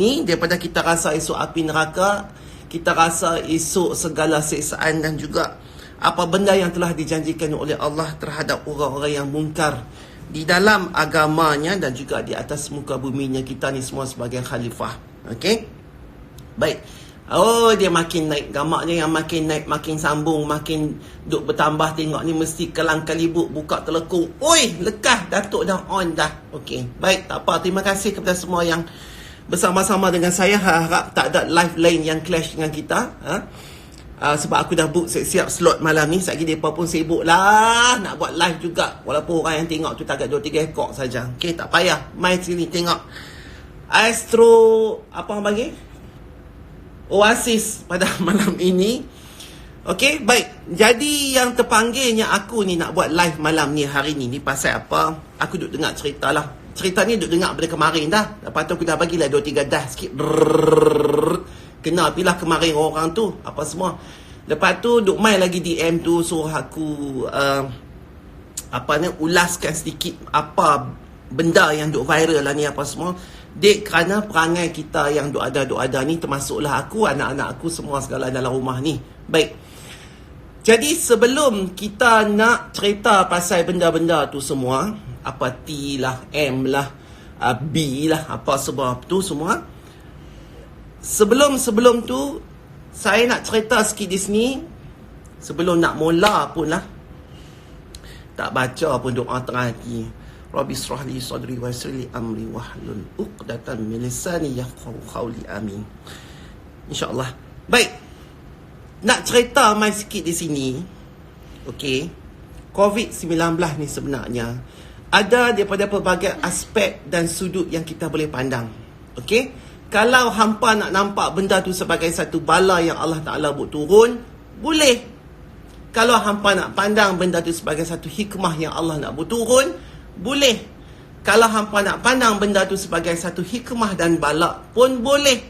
ni daripada kita rasa esok api neraka, kita rasa esok segala siksaan dan juga apa benda yang telah dijanjikan oleh Allah terhadap orang-orang yang mungkar di dalam agamanya dan juga di atas muka buminya kita ni semua sebagai khalifah. Okey? Baik. Oh, dia makin naik. Gamaknya yang makin naik, makin sambung, makin duk bertambah. Tengok ni mesti kelang kalibuk, buka telekung. Oi, lekah Datuk dah on dah. Okey. Baik, tak apa. Terima kasih kepada semua yang bersama-sama dengan saya. Harap tak ada live lain yang clash dengan kita. Sebab aku dah book siap slot malam ni. Sekejap lagi mereka pun sibuk lah nak buat live juga. Walaupun orang yang tengok tu takat 2-3 ekor saja. Okey, tak payah. Mai sini tengok Astro, apa orang panggil? Oasis pada malam ini. Okey, baik. Jadi yang terpanggilnya aku ni nak buat live malam ni hari ni pasal apa? Aku duk dengar cerita lah. Cerita ni duk dengar pada kemarin dah. Lepas tu aku dah bagilah 2-3 dah sikit. Kena apilah kemarin orang tu apa semua. Lepas tu duk main lagi DM tu suruh aku apa ni ulaskan sedikit apa benda yang duk viral lah ni apa semua. Dek, kerana perangai kita yang duk ada ni, termasuklah aku, anak-anak aku semua segala dalam rumah ni. Baik. Jadi sebelum kita nak cerita pasal benda-benda tu semua, apa T lah, M lah, B lah, apa sebab tu semua. Sebelum tu, saya nak cerita sikit di sini. Sebelum nak mula pun lah. Tak baca pun doa tengah hati. Rabbi israh li sadri wa yassir li amri wahlul 'uqdatam min lisani yafqahu qawli. Amin. InsyaAllah. Baik. Nak cerita mai sikit di sini. Okey. COVID-19 ni sebenarnya ada daripada pelbagai aspek dan sudut yang kita boleh pandang. Okey. Kalau hampa nak nampak benda tu sebagai satu bala yang Allah Ta'ala buat turun, boleh. Kalau hampa nak pandang benda tu sebagai satu hikmah yang Allah nak buat turun, boleh. Kalau hampa nak pandang benda tu sebagai satu hikmah dan balak pun boleh.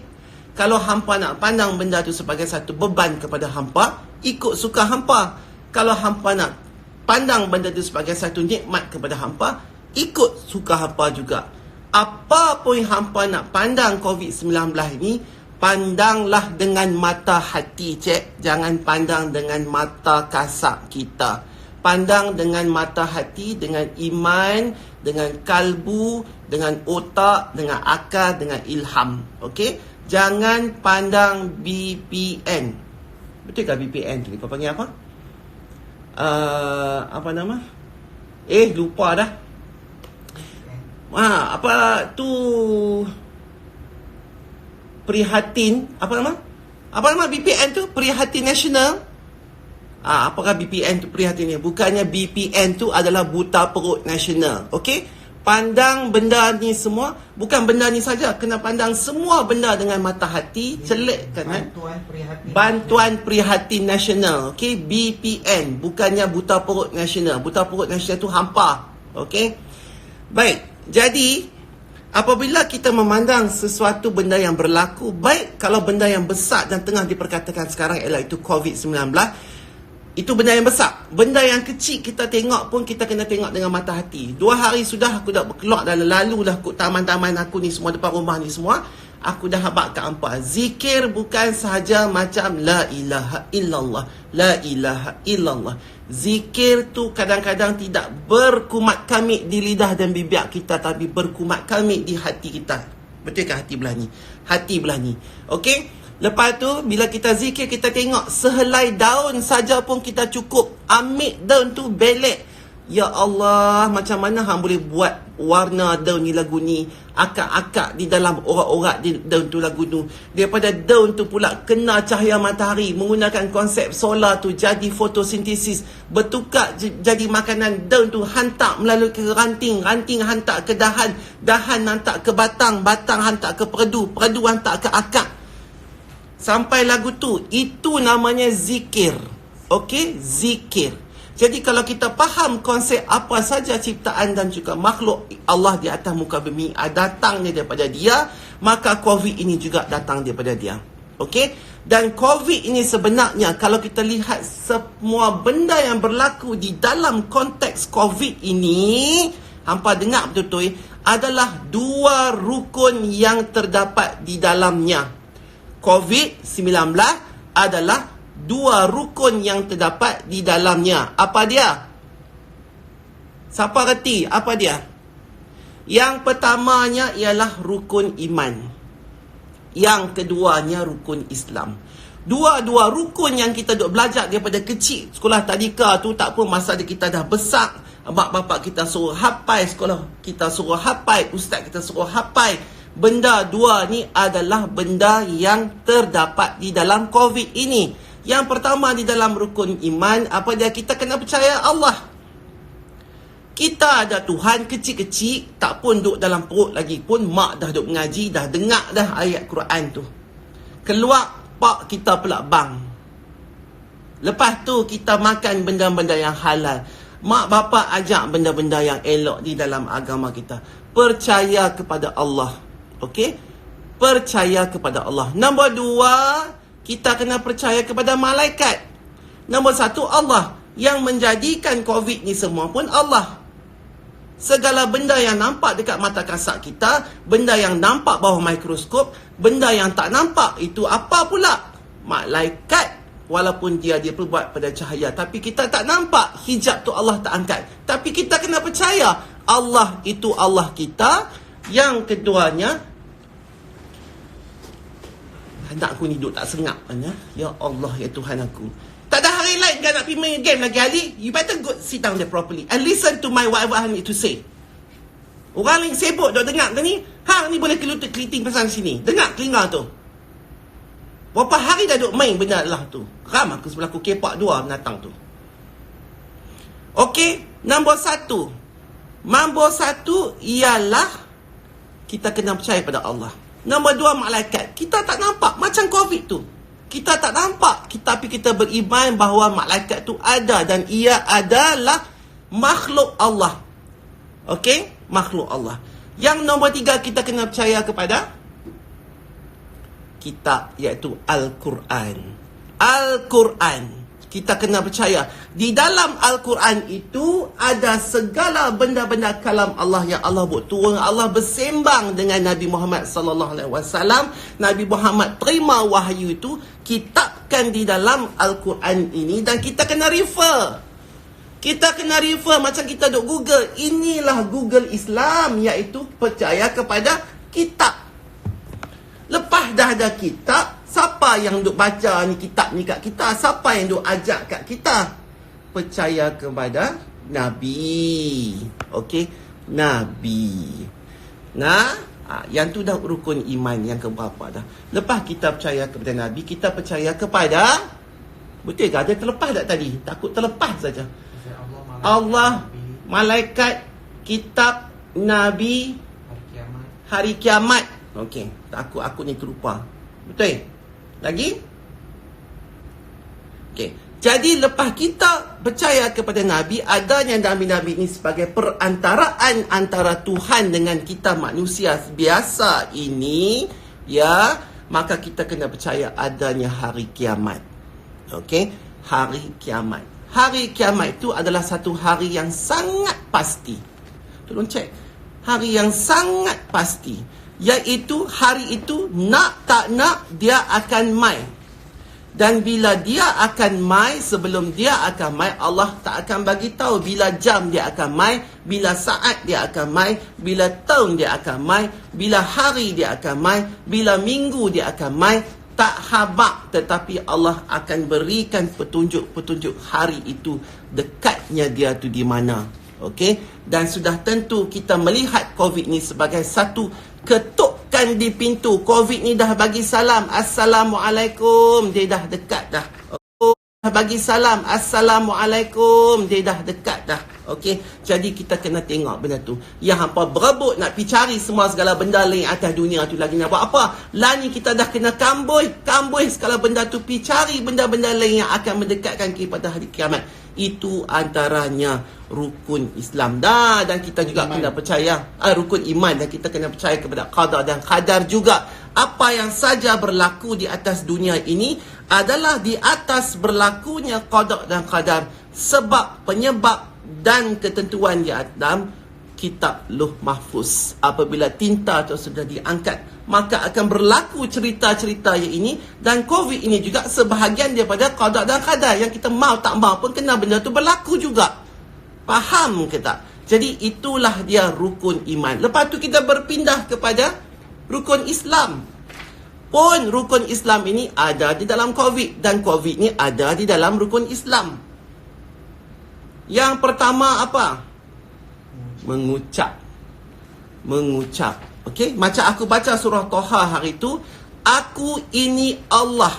Kalau hampa nak pandang benda tu sebagai satu beban kepada hampa, ikut suka hampa. Kalau hampa nak pandang benda tu sebagai satu nikmat kepada hampa, ikut suka hampa juga. Apa pun hampa nak pandang COVID-19 ni, pandanglah dengan mata hati, cik. Jangan pandang dengan mata kasar kita. Pandang dengan mata hati, dengan iman, dengan kalbu, dengan otak, dengan akal, dengan ilham. Okey? Jangan pandang BPN. Betul ke BPN tu? Kau panggil apa? Apa nama? Lupa dah. Apa tu? Prihatin. Apa nama? Apa nama BPN tu? Prihatin Nasional. Apakah BPN tu prihatin ni? Bukannya BPN tu adalah buta perut nasional. Okey? Pandang benda ni semua, bukan benda ni saja, kena pandang semua benda dengan mata hati, celik kan? Bantuan Prihatin Nasional. Okey? BPN, bukannya buta perut nasional. Buta perut nasional tu hampa. Okey? Baik. Jadi, apabila kita memandang sesuatu benda yang berlaku, baik kalau benda yang besar dan tengah diperkatakan sekarang ialah itu COVID-19, itu benda yang besar. Benda yang kecil kita tengok pun kita kena tengok dengan mata hati. 2 hari sudah aku dah keluar dan lalu dah kot taman-taman aku ni semua, depan rumah ni semua. Aku dah habaq kat hampa. Zikir bukan sahaja macam la ilaha illallah, la ilaha illallah. Zikir tu kadang-kadang tidak berkumat kamit di lidah dan bibir kita, tapi berkumat kamit di hati kita. Betul ke hati belah ni? Hati belah ni. Okey? Lepas tu, bila kita zikir, kita tengok sehelai daun saja pun kita cukup. Ambil daun tu, belek. Ya Allah, macam mana hang boleh buat warna daun ni lagu ni? Akak-akak di dalam orak-orak di daun tu lagu tu. Daripada daun tu pula kena cahaya matahari. Menggunakan konsep solar tu jadi fotosintesis. Bertukar jadi makanan. Daun tu hantar melalui ke ranting. Ranting hantar ke dahan. Dahan hantar ke batang. Batang hantar ke perdu. Perdu hantar ke akak. Sampai lagu tu. Itu namanya zikir. Okey? Zikir. Jadi kalau kita faham konsep apa saja ciptaan dan juga makhluk Allah di atas muka bumi datangnya daripada dia, maka COVID ini juga datang daripada dia. Okey? Dan COVID ini sebenarnya kalau kita lihat semua benda yang berlaku di dalam konteks COVID ini, hampa dengar betul-betul, adalah dua rukun yang terdapat di dalamnya. COVID-19 adalah dua rukun yang terdapat di dalamnya. Apa dia? Siapa reti? Apa dia? Yang pertamanya ialah rukun iman. Yang keduanya rukun Islam. Dua-dua rukun yang kita duk belajar daripada kecil. Sekolah tadika tu tak pun masa kita dah besar. Mak bapak kita suruh hafal, sekolah kita suruh hafal, ustaz kita suruh hafal. Benda dua ni adalah benda yang terdapat di dalam COVID ini. Yang pertama di dalam rukun iman, apa dia? Kita kena percaya Allah. Kita ada Tuhan kecil-kecil, tak pun duduk dalam perut lagi pun, mak dah duduk mengaji, dah dengar dah ayat Quran tu. Keluar, pak kita pula bang. Lepas tu kita makan benda-benda yang halal. Mak bapak ajak benda-benda yang elok di dalam agama kita. Percaya kepada Allah. Okey? Percaya kepada Allah. Nombor dua, kita kena percaya kepada malaikat. Nombor satu, Allah. Yang menjadikan COVID ni semua pun Allah. Segala benda yang nampak dekat mata kasar kita, benda yang nampak bawah mikroskop, benda yang tak nampak, itu apa pula? Malaikat. Walaupun dia perbuat pada cahaya, tapi kita tak nampak. Hijab tu Allah tak angkat. Tapi kita kena percaya Allah itu Allah kita. Yang keduanya, anak aku ni duduk tak sengap. Ya Allah, ya Tuhan aku. Tak ada hari lain kan nak pergi main game lagi, Ali. You better go sit down there properly and listen to my whatever I need to say. Orang lain sibuk duk dengar tu ni. Hang ni boleh kelutut keliting pasal sini. Dengar telinga tu. Berapa hari dah duk main benda lah tu. Ram aku sebelah aku kepak dua binatang tu. Okey, nombor satu. Nombor satu ialah kita kena percaya pada Allah. Nombor dua, malaikat. Kita tak nampak macam COVID tu. Kita tak nampak, tapi kita beriman bahawa malaikat tu ada dan ia adalah makhluk Allah. Okey? Makhluk Allah. Yang nombor tiga, kita kena percaya kepada kitab, iaitu Al-Quran. Al-Quran. Kita kena percaya. Di dalam Al-Quran itu ada segala benda-benda kalam Allah yang Allah buat turun. Allah bersembang dengan Nabi Muhammad sallallahu alaihi wasallam. Nabi Muhammad terima wahyu itu, kitabkan di dalam Al-Quran ini, dan kita kena refer. Kita kena refer macam kita duk Google. Inilah Google Islam, iaitu percaya kepada kitab. Lepas dah ada kitab, siapa yang duk baca ni kitab ni kat kita? Siapa yang duk ajak kat kita? Percaya kepada Nabi. Okey? Nabi. Nah, yang tu dah rukun iman yang keberapa dah. Lepas kita percaya kepada Nabi, kita percaya kepada, betul ke? Ada terlepas tak tadi? Takut terlepas saja. Allah, malaikat, kitab, Nabi, hari kiamat. Okey, aku ni terlupa. Betul? Lagi? Okey. Jadi lepas kita percaya kepada Nabi, adanya Nabi-Nabi ini sebagai perantaraan antara Tuhan dengan kita manusia biasa ini, ya, maka kita kena percaya adanya hari kiamat. Okey? Hari kiamat. Hari kiamat itu adalah satu hari yang sangat pasti. Tolong cek. Hari yang sangat pasti. Iaitu hari itu nak tak nak dia akan mai. Dan bila dia akan mai, sebelum dia akan mai, Allah tak akan bagi tahu bila jam dia akan mai, bila saat dia akan mai, bila tahun dia akan mai, bila hari dia akan mai, bila minggu dia akan mai. Tak habaq, tetapi Allah akan berikan petunjuk-petunjuk hari itu, dekatnya dia tu di mana. Okey? Dan sudah tentu kita melihat COVID ni sebagai satu ketukkan di pintu. COVID ni dah bagi salam, Assalamualaikum, dia dah dekat dah. Dah bagi salam, Assalamualaikum, dia dah dekat dah. Okey, jadi kita kena tengok benda tu. Yang hampa berebut nak pergi cari semua segala benda lain atas dunia tu, lagi nak buat apa? Lah ni kita dah kena kambuh segala benda tu, pergi cari benda-benda lain yang akan mendekatkan kepada hari kiamat. Itu antaranya rukun Islam dah. Dan kita juga kena percaya rukun iman, dan kita kena percaya kepada qada dan qadar juga. Apa yang saja berlaku di atas dunia ini adalah di atas berlakunya qada dan qadar, sebab penyebab dan ketentuan di atas kitab Lauh Mahfuz. Apabila tinta itu sudah diangkat, maka akan berlaku cerita-cerita yang ini. Dan COVID ini juga sebahagian daripada qada dan qadar, yang kita mau tak mau pun kena benda tu berlaku juga. Faham ke tak? Jadi itulah dia rukun iman. Lepas tu kita berpindah kepada rukun Islam. Pun rukun Islam ini ada di dalam COVID, dan COVID ni ada di dalam rukun Islam. Yang pertama apa? Mengucap. Okey, macam aku baca surah Toha hari tu, aku ini Allah.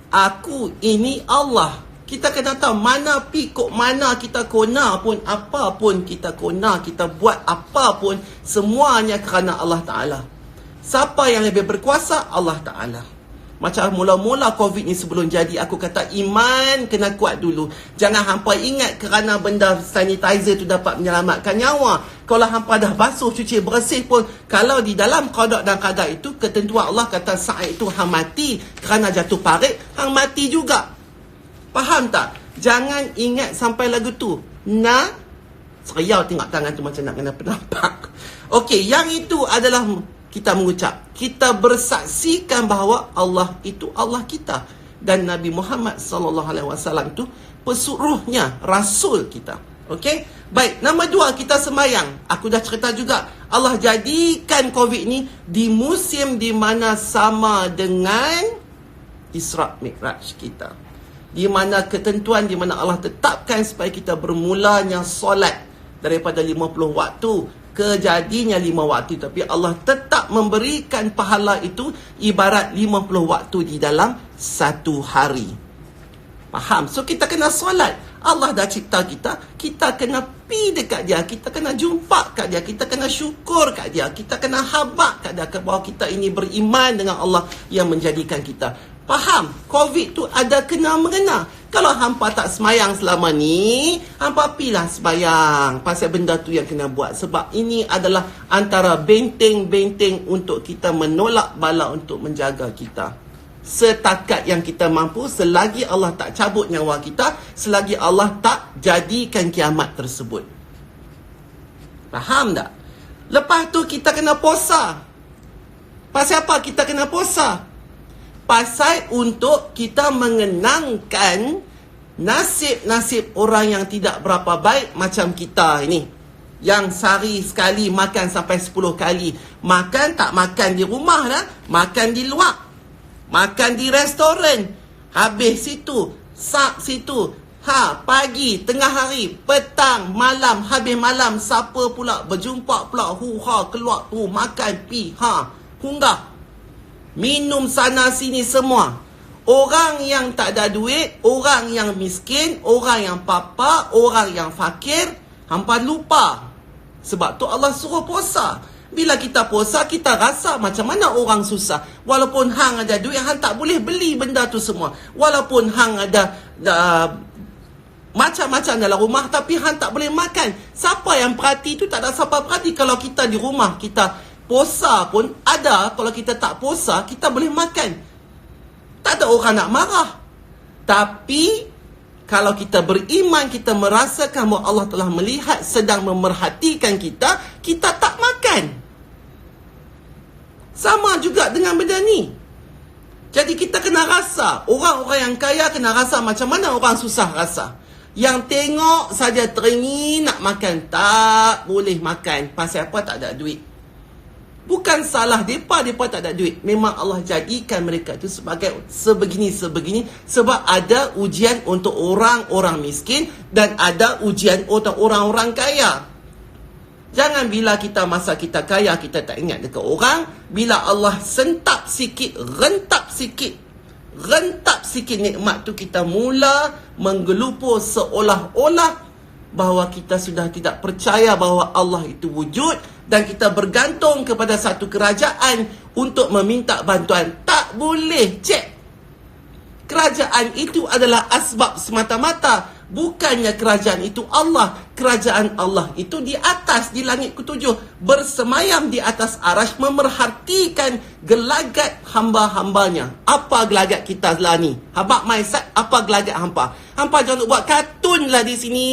Aku ini Allah. Kita kena tahu mana kok mana kita kona pun, apa pun kita kona, kita buat apa pun, semuanya kerana Allah Ta'ala. Siapa yang lebih berkuasa? Allah Ta'ala. Macam mula-mula COVID ni sebelum jadi, aku kata iman kena kuat dulu. Jangan hampa ingat kerana benda sanitizer tu dapat menyelamatkan nyawa. Kalau hampa dah basuh, cuci bersih pun, kalau di dalam qada dan qadar itu, ketentuan Allah kata saat itu hang mati kerana jatuh parit, hang mati juga. Faham tak? Jangan ingat sampai lagu tu. Seriau tengok tangan tu macam nak kena penampak. Okey, yang itu adalah kita mengucap. Kita bersaksikan bahawa Allah itu Allah kita. Dan Nabi Muhammad SAW itu pesuruhnya, rasul kita. Okey? Baik, nombor 2, kita sembahyang. Aku dah cerita juga. Allah jadikan COVID ni di musim di mana sama dengan Isra' Mi'raj kita. Di mana ketentuan, di mana Allah tetapkan supaya kita bermulanya solat daripada 50 waktu kejadinya 5 waktu, tapi Allah tetap memberikan pahala itu ibarat 50 waktu di dalam satu hari. Faham? So kita kena solat. Allah dah cipta kita, kita kena pi dekat dia, kita kena jumpa kat dia, kita kena syukur kat dia, kita kena habaq kat dia bahawa kita ini beriman dengan Allah yang menjadikan kita. Faham? COVID tu ada kena mengena. Kalau hampa tak semayang selama ni, hampa pilah semayang. Pasal benda tu yang kena buat. Sebab ini adalah antara benteng-benteng untuk kita menolak bala, untuk menjaga kita. Setakat yang kita mampu, selagi Allah tak cabut nyawa kita, selagi Allah tak jadikan kiamat tersebut. Faham tak? Lepas tu kita kena puasa. Pasal apa kita kena puasa? Pasal untuk kita mengenangkan nasib-nasib orang yang tidak berapa baik macam kita ini, yang sehari sekali makan sampai 10 kali. Makan tak makan di rumah dah, makan di luar, makan di restoran, habis situ, sak situ, pagi, tengah hari, petang, malam, habis malam, siapa pula berjumpa pula, keluar tu, makan, pi, hunggah, minum sana sini semua. Orang yang tak ada duit, orang yang miskin, orang yang papa, orang yang fakir, hampa lupa. Sebab tu Allah suruh puasa. Bila kita puasa, kita rasa macam mana orang susah. Walaupun hang ada duit, hang tak boleh beli benda tu semua. Walaupun hang ada macam-macam dalam rumah, tapi hang tak boleh makan. Siapa yang perhati tu? Tak ada siapa perhati. Kalau kita di rumah, kita puasa pun ada. Kalau kita tak puasa, kita boleh makan. Tak ada orang nak marah. Tapi kalau kita beriman, kita merasakan bahawa Allah telah melihat, sedang memerhatikan kita, kita tak makan. Sama juga dengan benda ni. Jadi kita kena rasa. Orang-orang yang kaya kena rasa macam mana orang susah rasa. Yang tengok saja teringin nak makan, tak boleh makan. Pasal apa? Tak ada duit. Bukan salah mereka tak ada duit. Memang Allah jadikan mereka itu sebagai sebegini-sebegini. Sebab ada ujian untuk orang-orang miskin dan ada ujian untuk orang-orang kaya. Jangan bila kita masa kita kaya, kita tak ingat dekat orang. Bila Allah sentap sikit, rentap sikit nikmat tu, kita mula menggelupur seolah-olah bahawa kita sudah tidak percaya bahawa Allah itu wujud, dan kita bergantung kepada satu kerajaan untuk meminta bantuan. Tak boleh. Cek. Kerajaan itu adalah asbab semata-mata. Bukannya kerajaan itu Allah. Kerajaan Allah itu di atas, di langit ketujuh, bersemayam di atas arash, memerhatikan gelagat hamba-hambanya. Apa gelagat kita lah ni? Habak maisat, apa gelagat hampa? Hampa jangan buat kartun lah di sini.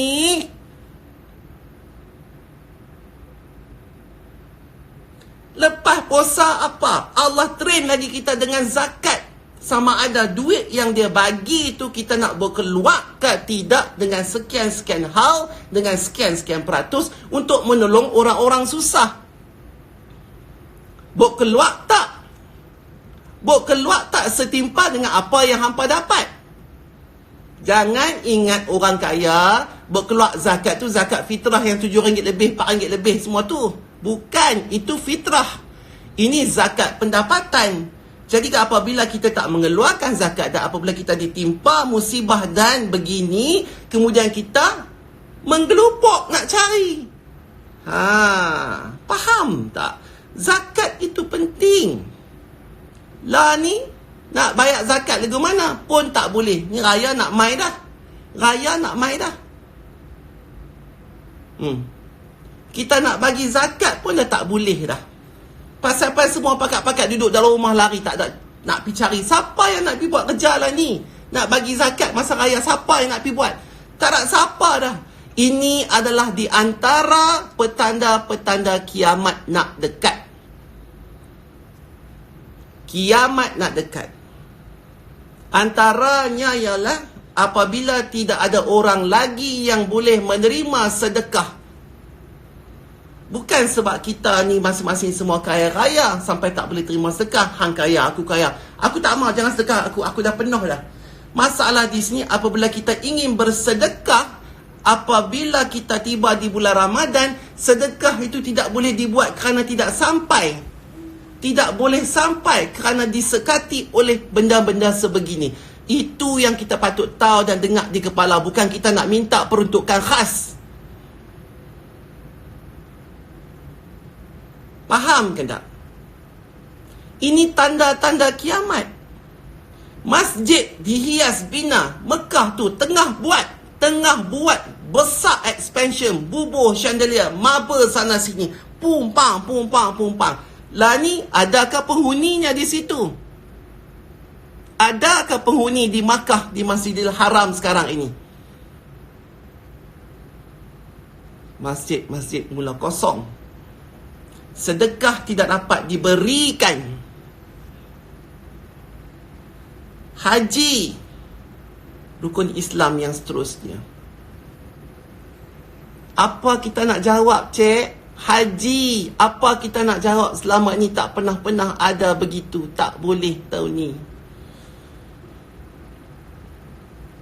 Lepas puasa apa? Allah train lagi kita dengan zakat. Sama ada duit yang dia bagi itu kita nak berkeluar ke tidak dengan sekian-sekian hal, dengan sekian-sekian peratus untuk menolong orang-orang susah. Berkeluar tak? Berkeluar tak setimpa dengan apa yang hampa dapat? Jangan ingat orang kaya berkeluar zakat tu zakat fitrah yang RM7 lebih, RM4 lebih semua tu. Bukan, itu fitrah. Ini zakat pendapatan. Jadi apabila kita tak mengeluarkan zakat dan apabila kita ditimpa musibah dan begini, kemudian kita menggelupuk nak cari. Faham tak? Zakat itu penting. Lah ni nak bayar zakat lagu mana pun tak boleh. Ni raya nak mai dah. Raya nak mai dah. Kita nak bagi zakat pun dah tak boleh dah. Pasal semua pakat-pakat duduk dalam rumah lari tak ada nak pergi cari. Siapa yang nak pergi buat kerja lah ni? Nak bagi zakat masa raya, siapa yang nak pergi buat? Tak ada siapa dah. Ini adalah di antara petanda-petanda kiamat nak dekat. Kiamat nak dekat. Antaranya ialah apabila tidak ada orang lagi yang boleh menerima sedekah. Bukan sebab kita ni masing-masing semua kaya raya sampai tak boleh terima sedekah. Hang kaya, aku kaya. Aku tak mahu, jangan sedekah aku dah penuh dah. Masalah di sini apabila kita ingin bersedekah, apabila kita tiba di bulan Ramadan, sedekah itu tidak boleh dibuat kerana tidak sampai. Tidak boleh sampai kerana disekati oleh benda-benda sebegini. Itu yang kita patut tahu dan dengar di kepala. Bukan kita nak minta peruntukan khas. Faham ke tak? Ini tanda-tanda kiamat. Masjid dihias bina. Mekah tu tengah buat besar expansion, bubuh chandelier, marble sana sini, pumpang. Lah ni, adakah penghuninya di situ? Adakah penghuni di Makkah, di Masjidil Haram sekarang ini? Masjid mula kosong. Sedekah tidak dapat diberikan. Haji, rukun Islam yang seterusnya. Apa kita nak jawab, cik? Haji, apa kita nak jawab? Selama ni tak pernah ada begitu. Tak boleh tahun ni.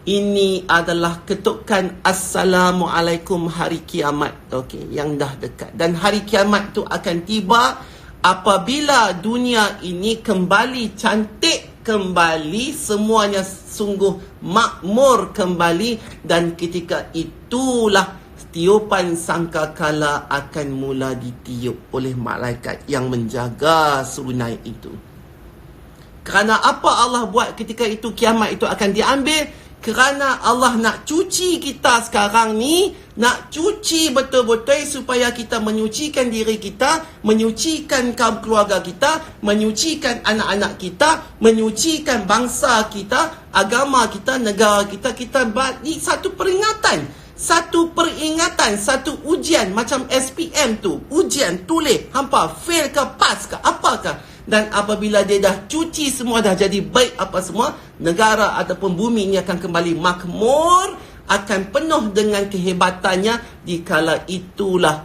Ini adalah ketukan Assalamualaikum hari kiamat. Okey, yang dah dekat. Dan hari kiamat tu akan tiba apabila dunia ini kembali cantik kembali, semuanya sungguh makmur kembali, dan ketika itulah tiupan sangkakala akan mula ditiup oleh malaikat yang menjaga serunai itu. Kerana apa Allah buat ketika itu kiamat itu akan diambil? Kerana Allah nak cuci kita sekarang ni, nak cuci betul-betul supaya kita menyucikan diri kita, menyucikan kaum keluarga kita, menyucikan anak-anak kita, menyucikan bangsa kita, agama kita, negara kita. Kita bagi satu peringatan, satu ujian macam SPM tu, ujian tulis, hampa fail ke pass ke apakah. Dan apabila dia dah cuci semua, dah jadi baik apa semua, negara ataupun bumi ini akan kembali makmur, akan penuh dengan kehebatannya. Dikala itulah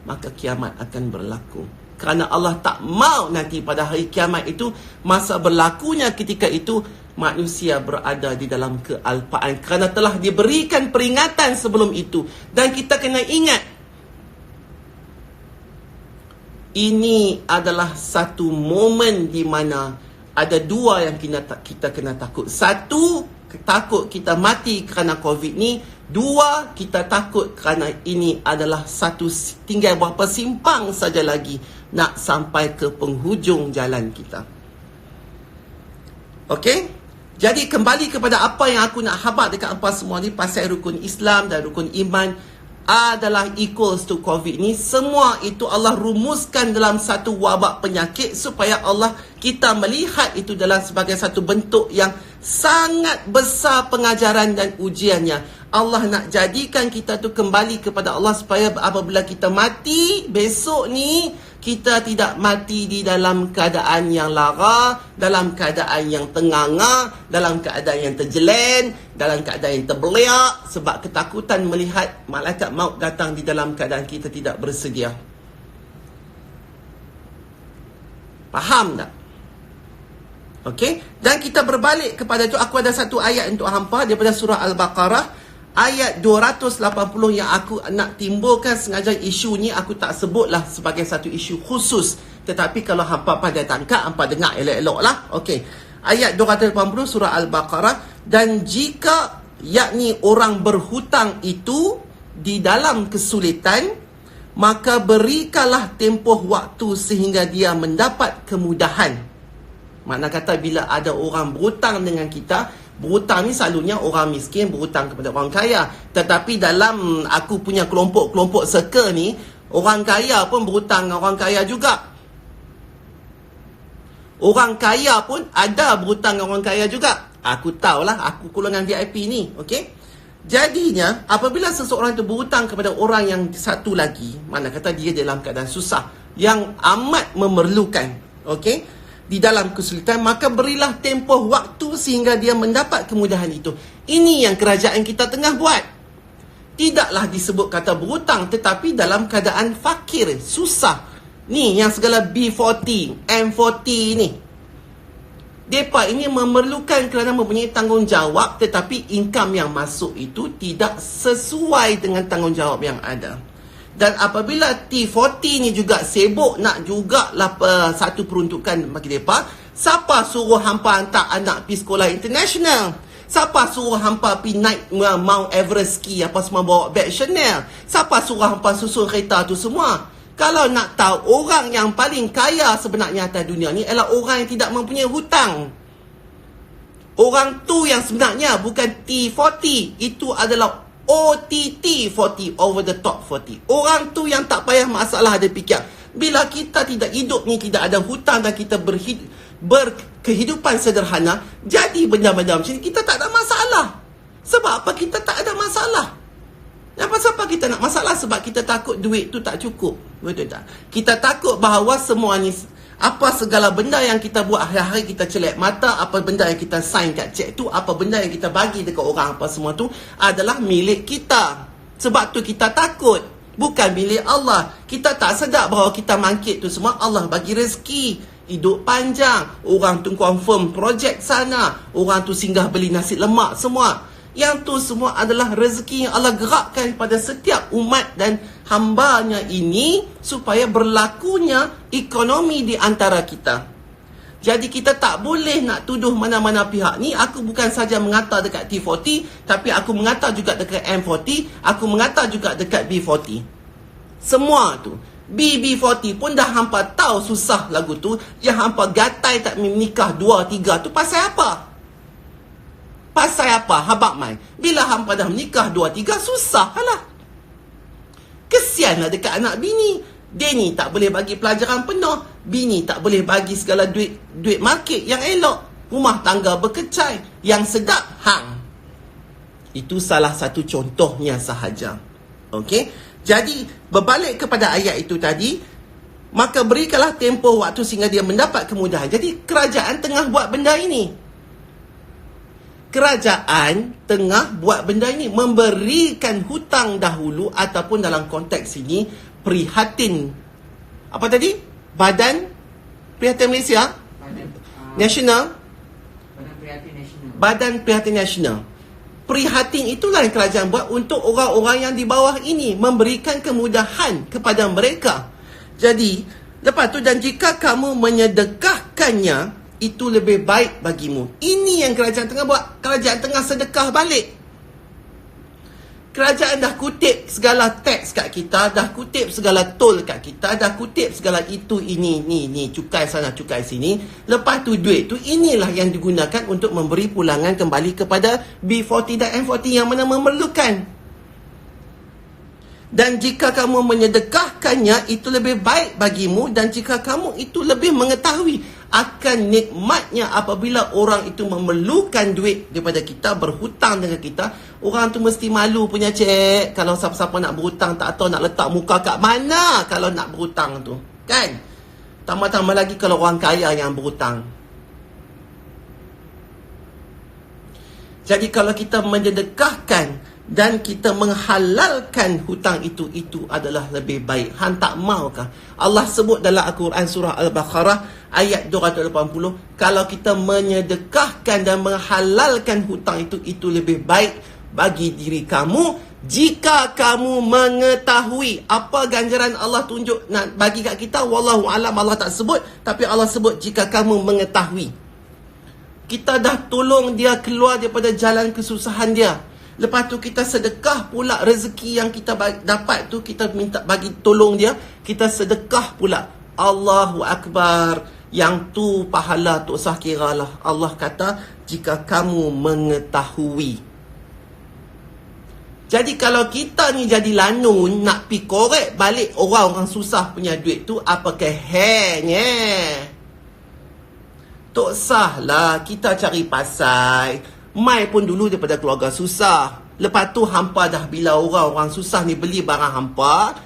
maka kiamat akan berlaku. Kerana Allah tak mau nanti pada hari kiamat itu, masa berlakunya ketika itu, manusia berada di dalam kealpaan. Kerana telah diberikan peringatan sebelum itu. Dan kita kena ingat, ini adalah satu momen di mana ada dua yang kita kena takut. Satu, takut kita mati kerana COVID ni. Dua, kita takut kerana ini adalah satu, tinggal berapa simpang saja lagi nak sampai ke penghujung jalan kita. Okey? Jadi kembali kepada apa yang aku nak habaq dekat apa semua ni pasal rukun Islam dan rukun iman adalah equals to COVID ni. Semua itu Allah rumuskan dalam satu wabak penyakit supaya kita melihat itu dalam sebagai satu bentuk yang sangat besar pengajaran dan ujiannya. Allah nak jadikan kita tu kembali kepada Allah supaya apabila kita mati besok ni, kita tidak mati di dalam keadaan yang lara, dalam keadaan yang tenganga, dalam keadaan yang terjelen, dalam keadaan yang terbeliak sebab ketakutan melihat malaikat maut datang di dalam keadaan kita tidak bersedia. Faham tak? Okey, dan kita berbalik kepada tu. Aku ada satu ayat untuk hampa daripada surah Al-Baqarah ayat 280 yang aku nak timbulkan sengaja. Isu ni aku tak sebutlah sebagai satu isu khusus, tetapi kalau hampa pandai tangkap, hampa dengar elok-elok lah. Okey, ayat 280 surah Al-Baqarah. Dan jika yakni orang berhutang itu di dalam kesulitan, maka berikanlah tempoh waktu sehingga dia mendapat kemudahan. Makna kata bila ada orang berhutang dengan kita, berhutang ni selalunya orang miskin berhutang kepada orang kaya. Tetapi dalam aku punya kelompok-kelompok circle ni, orang kaya pun berhutang dengan orang kaya juga. Orang kaya pun ada berhutang dengan orang kaya juga. Aku tahulah, aku golongan VIP ni, okey? Jadinya, apabila seseorang itu berhutang kepada orang yang satu lagi, mana kata dia dalam keadaan susah, yang amat memerlukan, okey, di dalam kesulitan, maka berilah tempoh waktu sehingga dia mendapat kemudahan itu. Ini yang kerajaan kita tengah buat. Tidaklah disebut kata berhutang, tetapi dalam keadaan fakir, susah. Ni yang segala B40, M40 ni. Mereka ini memerlukan kerana mempunyai tanggungjawab, tetapi income yang masuk itu tidak sesuai dengan tanggungjawab yang ada. Dan apabila T40 ni juga sibuk nak jugalah satu peruntukan bagi mereka, siapa suruh hampa hantar anak pergi sekolah international? Siapa suruh hampa pergi naik Mount Everest ski apa semua bawa beg Chanel? Siapa suruh hampa susun kereta tu semua? Kalau nak tahu, orang yang paling kaya sebenarnya atas dunia ni adalah orang yang tidak mempunyai hutang. Orang tu yang sebenarnya bukan T40, itu adalah OTT 40, over the top 40. Orang tu yang tak payah masalah ada fikir. Bila kita tidak hidup ni, tidak ada hutang dan kita berkehidupan sederhana, jadi benda-benda macam ni kita tak ada masalah. Sebab apa kita tak ada masalah? Yang pasal apa kita nak masalah? Sebab kita takut duit tu tak cukup. Betul tak? Kita takut bahawa semua ni, apa segala benda yang kita buat hari-hari, kita celak mata, apa benda yang kita sign kat cek tu, apa benda yang kita bagi dekat orang, apa semua tu adalah milik kita. Sebab tu kita takut, bukan milik Allah. Kita tak sedar bahawa kita mangkit tu semua Allah bagi rezeki, hidup panjang. Orang tu confirm projek sana, orang tu singgah beli nasi lemak semua. Yang tu semua adalah rezeki yang Allah gerakkan pada setiap umat dan hambanya ini supaya berlakunya ekonomi di antara kita. Jadi kita tak boleh nak tuduh mana-mana pihak ni. Aku bukan saja mengata dekat T40, tapi aku mengata juga dekat M40, aku mengata juga dekat B40. Semua tu. BB40 pun dah hampa tahu susah lagu tu. Yang hampa gatai tak menikah 2-3 tu pasal apa? Pasal apa? Habak mai. Bila hampa dah menikah 2-3, susah lah. Kesianlah dekat anak bini. Dia ni tak boleh bagi pelajaran penuh. Bini tak boleh bagi segala duit market yang elok. Rumah tangga berkecai. Yang sedap, hang. Itu salah satu contohnya sahaja. Okey? Jadi, berbalik kepada ayat itu tadi, maka berikanlah tempoh waktu sehingga dia mendapat kemudahan. Jadi, kerajaan tengah buat benda ini. Kerajaan tengah buat benda ini, memberikan hutang dahulu, ataupun dalam konteks ini prihatin. Apa tadi? Badan Prihatin Malaysia? Nasional? Badan Prihatin Nasional. Prihatin itulah yang kerajaan buat untuk orang-orang yang di bawah ini, memberikan kemudahan kepada mereka. Jadi, lepas tu, dan jika kamu menyedekahkannya, itu lebih baik bagimu. Ini yang kerajaan tengah buat. Kerajaan tengah sedekah balik. Kerajaan dah kutip segala teks kat kita, dah kutip segala tol kat kita, dah kutip segala itu, ini, ni, cukai sana, cukai sini. Lepas tu duit tu, inilah yang digunakan untuk memberi pulangan kembali kepada B40 dan M40 yang mana memerlukan. Dan jika kamu menyedekahkannya, itu lebih baik bagimu. Dan jika kamu itu lebih mengetahui akan nikmatnya apabila orang itu memerlukan duit daripada kita, berhutang dengan kita. Orang tu mesti malu punya, cik. Kalau siapa-siapa nak berhutang, tak tahu nak letak muka kat mana kalau nak berhutang tu, kan? Tambah-tambah lagi kalau orang kaya yang berhutang. Jadi kalau kita menyedekahkan dan kita menghalalkan hutang itu adalah lebih baik. Han tak maukah? Allah sebut dalam Al-Quran surah Al-Baqarah ayat 280, kalau kita menyedekahkan dan menghalalkan hutang itu lebih baik bagi diri kamu jika kamu mengetahui. Apa ganjaran Allah tunjuk nak bagi kat kita? Wallahu alam, Allah tak sebut, tapi Allah sebut jika kamu mengetahui. Kita dah tolong dia keluar daripada jalan kesusahan dia. Lepas tu kita sedekah pula rezeki yang kita dapat tu, kita minta bagi tolong dia, kita sedekah pula. Allahu Akbar. Yang tu pahala tak usah kira lah. Allah kata jika kamu mengetahui. Jadi kalau kita ni jadi lanun nak pi korek balik orang susah punya duit tu, apakah hanya? Tak sah lah kita cari pasal. Mai pun dulu daripada keluarga susah. Lepas tu hampa dah bila orang susah ni beli barang hampa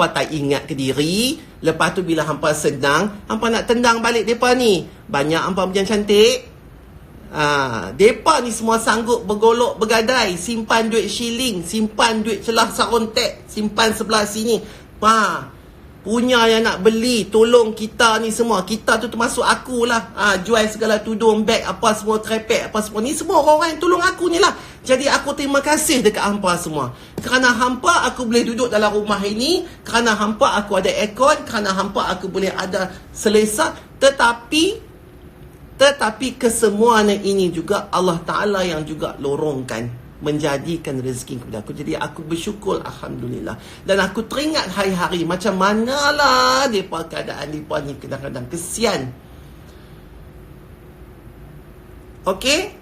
tak ingat ke diri. Lepas tu bila hampa senang, hampa nak tendang balik depa ni. Banyak hampa macam cantik. Depa ni semua sanggup bergolok bergadai, simpan duit shilling, simpan duit celah sarontek, simpan sebelah sini. Punya yang nak beli, tolong kita ni semua. Kita tu termasuk akulah. Jual segala tudung, beg, apa semua, trepek, apa semua. Ni semua orang yang tolong aku ni lah. Jadi aku terima kasih dekat hampa semua. Kerana hampa aku boleh duduk dalam rumah ini. Kerana hampa aku ada aircon. Kerana hampa aku boleh ada selesa. Tetapi kesemuanya ini juga Allah Ta'ala yang juga lorongkan, menjadikan rezeki kepada aku. Jadi aku bersyukur, Alhamdulillah. Dan aku teringat hari-hari macam manalah mereka keadaan mereka ni kadang-kadang kesian. Okey?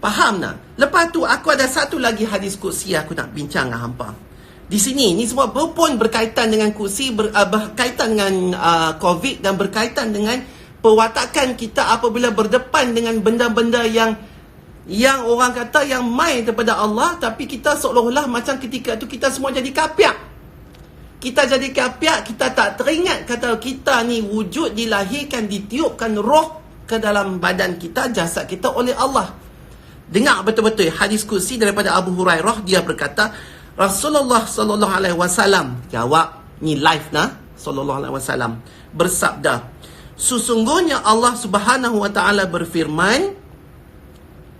Faham tak? Lepas tu aku ada satu lagi hadis kursi aku nak bincang dengan hampa. Di sini, ni semua pun berkaitan dengan kursi, berkaitan dengan COVID dan berkaitan dengan perwatakan kita apabila berdepan dengan benda-benda yang orang kata yang main daripada Allah, tapi kita seolah-olah macam ketika tu kita semua jadi kapiak. Kita jadi kapiak, kita tak teringat kata kita ni wujud dilahirkan, ditiupkan roh ke dalam badan kita, jasad kita oleh Allah. Dengar betul-betul hadis kursi daripada Abu Hurairah. Dia berkata, Rasulullah sallallahu alaihi wasallam jawab, ni live nah, sallallahu alaihi wasallam bersabda, sesungguhnya Allah Subhanahu wa taala berfirman.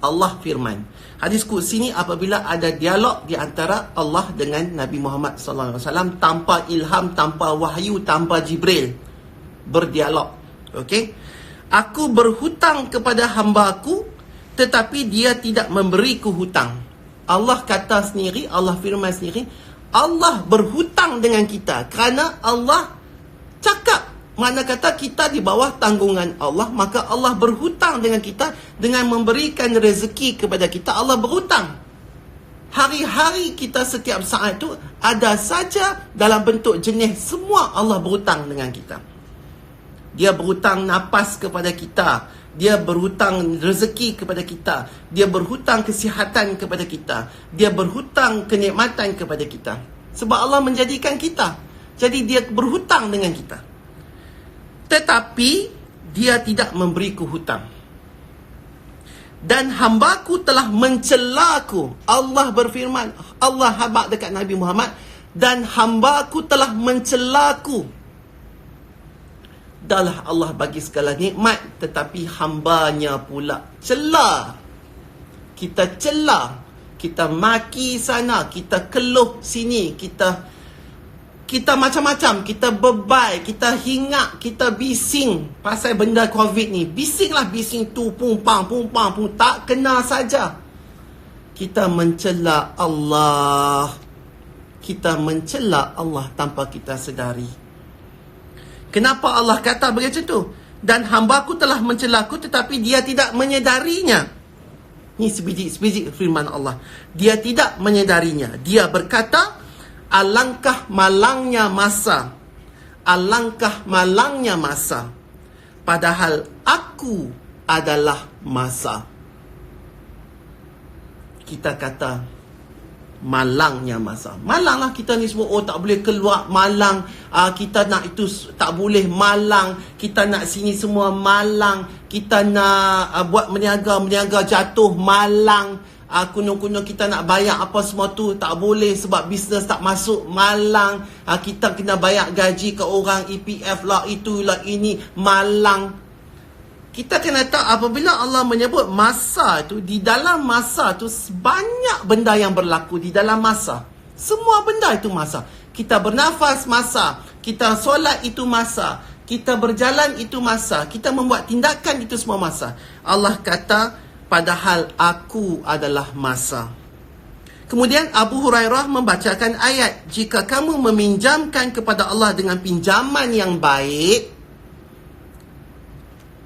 Allah firman. Hadis kursi ni apabila ada dialog di antara Allah dengan Nabi Muhammad sallallahu alaihi wasallam tanpa ilham, tanpa wahyu, tanpa Jibril, berdialog. Okey? Aku berhutang kepada hamba-Ku tetapi dia tidak memberiku hutang. Allah kata sendiri, Allah firman sendiri, Allah berhutang dengan kita kerana Allah cakap. Mana kata kita di bawah tanggungan Allah, maka Allah berhutang dengan kita dengan memberikan rezeki kepada kita. Allah berhutang. Hari-hari kita setiap saat itu ada saja dalam bentuk jenis semua Allah berhutang dengan kita. Dia berhutang nafas kepada kita. Dia berhutang rezeki kepada kita. Dia berhutang kesihatan kepada kita. Dia berhutang kenikmatan kepada kita. Sebab Allah menjadikan kita. Jadi dia berhutang dengan kita. Tetapi dia tidak memberiku hutang. Dan hamba-Ku telah mencelaku. Allah berfirman, Allah habaq dekat Nabi Muhammad, dan hamba-Ku telah mencelaku. Dahlah Allah bagi segala nikmat, tetapi hambanya pula cela. Kita cela, kita maki sana, kita keluh sini, kita macam-macam, kita bebai, kita hingak, kita bising pasal benda COVID ni. Bising tu, pung pang, tak kena saja. Kita mencela Allah. Kita mencela Allah tanpa kita sedari. Kenapa Allah kata begitu tu? Dan hamba-Ku telah mencelaku tetapi dia tidak menyedarinya. Ni sebiji firman Allah. Dia tidak menyedarinya. Dia berkata, Alangkah malangnya masa. Alangkah malangnya masa. Padahal aku adalah masa. Kita kata malangnya masa. Malanglah kita ni semua. Oh, tak boleh keluar, malang. Kita nak itu, tak boleh, malang. Kita nak sini semua, malang. Kita nak buat meniaga jatuh, malang. Kuno-kuno kita nak bayar apa semua tu, tak boleh sebab bisnes tak masuk, malang. Kita kena bayar gaji ke orang, EPF lah, itulah ini, malang. Kita kena tahu apabila Allah menyebut masa tu, di dalam masa tu banyak benda yang berlaku di dalam masa. Semua benda itu masa. Kita bernafas masa, kita solat itu masa, kita berjalan itu masa, kita membuat tindakan itu semua masa. Allah kata, padahal aku adalah masa. Kemudian Abu Hurairah membacakan ayat, jika kamu meminjamkan kepada Allah dengan pinjaman yang baik,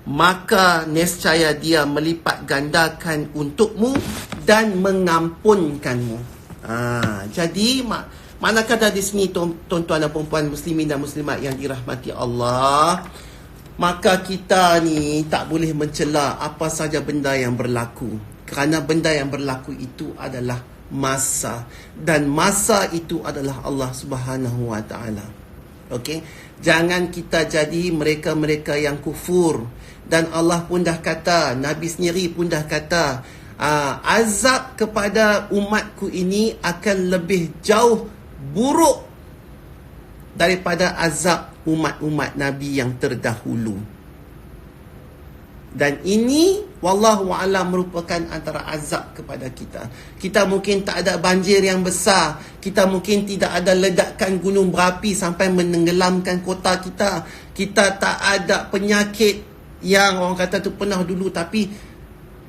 maka nescaya dia melipat gandakan untukmu dan mengampunkanmu. Jadi manakala di sini tuan-tuan dan puan-puan muslimin dan muslimat yang dirahmati Allah, maka kita ni tak boleh mencela apa saja benda yang berlaku, kerana benda yang berlaku itu adalah masa, dan masa itu adalah Allah Subhanahu Wa Taala. Okey, jangan kita jadi mereka-mereka yang kufur. Dan Allah pun dah kata, Nabi sendiri pun dah kata, azab kepada umatku ini akan lebih jauh buruk daripada azab umat-umat Nabi yang terdahulu. Dan ini wallahu a'lam merupakan antara azab kepada kita. Kita mungkin tak ada banjir yang besar, kita mungkin tidak ada ledakan gunung berapi sampai menenggelamkan kota kita, kita tak ada penyakit yang orang kata tu pernah dulu tapi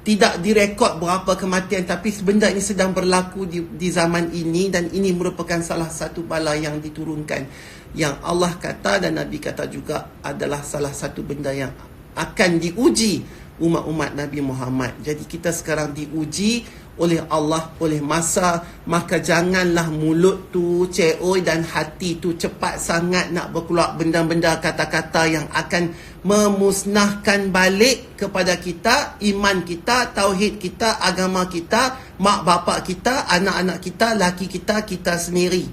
tidak direkod berapa kematian, tapi benda ini sedang berlaku di zaman ini, dan ini merupakan salah satu bala yang diturunkan, yang Allah kata dan Nabi kata juga adalah salah satu benda yang akan diuji umat-umat Nabi Muhammad. Jadi kita sekarang diuji oleh Allah, oleh masa. Maka janganlah mulut tu ceoi dan hati tu cepat sangat nak berkeluar benda-benda kata-kata yang akan memusnahkan balik kepada kita iman kita, tauhid kita, agama kita, mak bapak kita, anak-anak kita, laki kita, kita sendiri.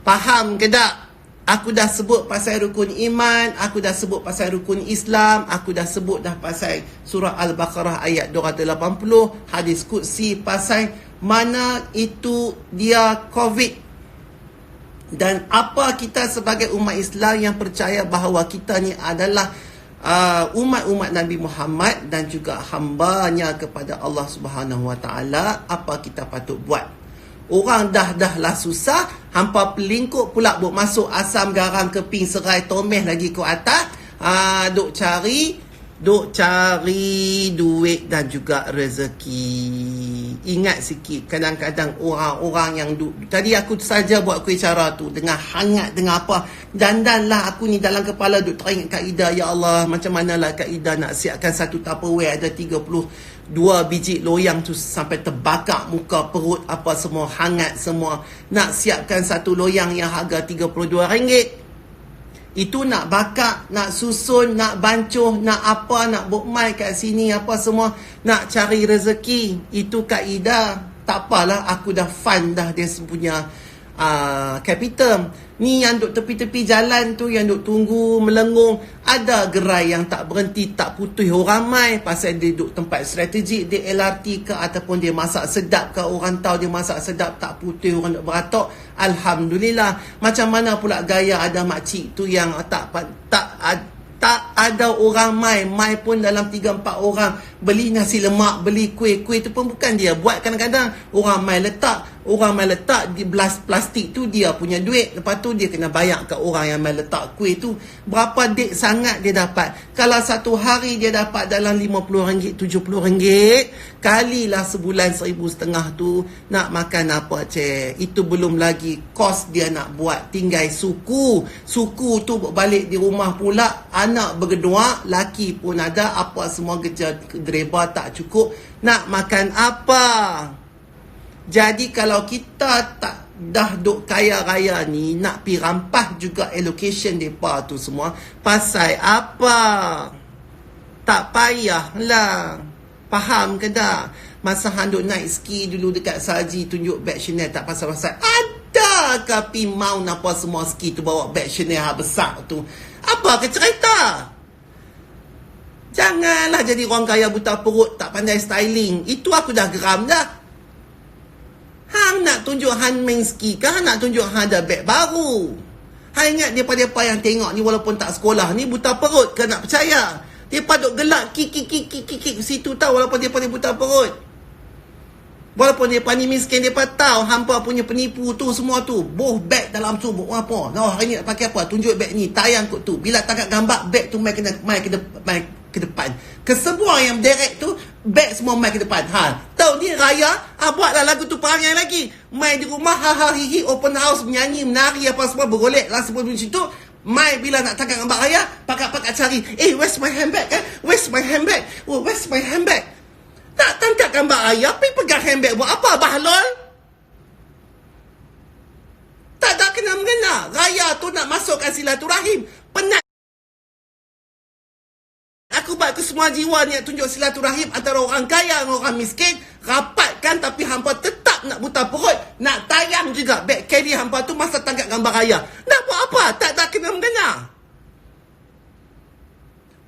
Faham ke tak? Aku dah sebut pasal rukun iman, aku dah sebut pasal rukun Islam, aku dah sebut dah pasal surah Al-Baqarah ayat 280, hadis Qudsi pasal mana itu dia COVID. Dan apa kita sebagai umat Islam yang percaya bahawa kita ni adalah umat-umat Nabi Muhammad dan juga hambanya kepada Allah Subhanahu Wa Taala, apa kita patut buat? Orang dah lah susah, hampa pelingkuk pula buat masuk asam garam keping serai tomeh lagi ke atas. Duk cari duit dan juga rezeki. Ingat sikit, kadang-kadang orang-orang yang tadi aku saja buat kuih cara tu dengan hangat, dengan apa, dandanlah aku ni dalam kepala duk teringat kaedah. Ya Allah, macam manalah kaedah nak siapkan satu Tupperware ada 32 biji loyang tu sampai terbakar muka, perut, apa semua hangat semua. Nak siapkan satu loyang yang harga RM32. Itu nak bakar, nak susun, nak bancuh, nak apa, nak bukmai kat sini, apa semua. Nak cari rezeki. Itu kaedah. Tak apalah, aku dah fund dah dia punya capital. Ni yang duk tepi-tepi jalan tu, yang duk tunggu melengung, ada gerai yang tak berhenti, tak putih orang mai pasal dia duk tempat strategik, dia LRT ke ataupun dia masak sedap ke, orang tahu dia masak sedap, tak putih orang duk beratok. Alhamdulillah. Macam mana pula gaya ada makcik tu yang tak ada orang mai pun dalam 3-4 orang beli nasi lemak, beli kuih tu pun bukan dia buat. Kadang-kadang orang mai letak di belas plastik tu dia punya duit, lepas tu dia kena bayar kat orang yang mai letak kuih tu. Berapa dik sangat dia dapat? Kalau satu hari dia dapat dalam RM50, RM70, kalilah sebulan RM1,500 tu, nak makan apa cik? Itu belum lagi kos dia nak buat, tinggal suku tu balik di rumah pula, anak bergedua, laki pun ada, apa semua kerja dereba tak cukup, nak makan apa? Jadi kalau kita tak dah duk kaya-raya ni nak pi rampas juga allocation depa tu semua. Pasal apa? Tak payahlah. Faham ke tak? Masa hang duk naik ski dulu dekat Saji tunjuk beg Chanel tak pasal-pasal. Adakah pi mau apa semua ski tu bawa beg Chanel besar tu? Apa ke cerita? Janganlah jadi orang kaya buta perut, tak pandai styling. Itu aku dah geram dah. Hang nak tunjuk hang main ski ke? Hang nak tunjuk hang ada beg baru? Hang ingat depa-depa yang tengok ni walaupun tak sekolah ni buta perut ke nak percaya? Depa duk gelak kik situ tahu walaupun depa ni buta perut. Walaupun depa ni miskin, depa tahu hampa punya penipu tu semua tu. Boh beg dalam tu buat apa? Nah, hari ni nak pakai apa? Tunjuk beg ni, tayang kot tu. Bila tangkap gambar beg tu mai ke depan. Kesemua yang direct tu beg semua mai ke depan. Tahu ni raya, buatlah lagu tu perangai lagi. Mai di rumah hihi open house menyanyi, menari apa semua bergolek lah sebelum situ. Mai bila nak tangkap gambar raya, pakat-pakat cari. Where's my handbag? Where's my handbag? Oh, where's my handbag? Tak tangkap gambar ayah, pergi pegang handbag buat apa, bahlol? Tak ada kena-mengena. Raya tu nak masukkan silaturahim. Penat. Aku buat ke semua jiwa ni nak tunjuk silaturahim antara orang kaya dengan orang miskin. Rapatkan tapi hampa tetap nak buta perut. Nak tayang juga beg carry hampa tu masa tangkap gambar raya. Nak buat apa? Tak ada kena-mengena.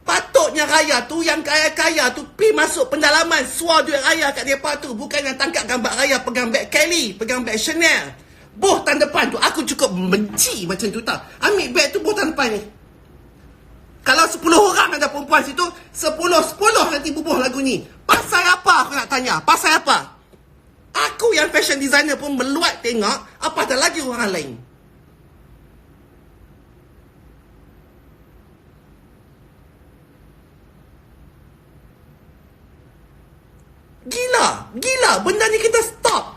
Patutnya raya tu yang kaya-kaya tu pi masuk pendalaman suar duit raya kat depa tu, bukan yang tangkap gambar raya pegang beg Kelly, pegang beg Chanel. Boh tan depan tu aku cukup benci macam tu tau. Ambil beg tu boh tan depan ni. Kalau 10 orang ada perempuan situ, 10 nanti bubuh lagu ni. Pasal apa aku nak tanya? Pasal apa? Aku yang fashion designer pun meluat tengok, apatah lagi orang lain. Gila, benda ni kita stop.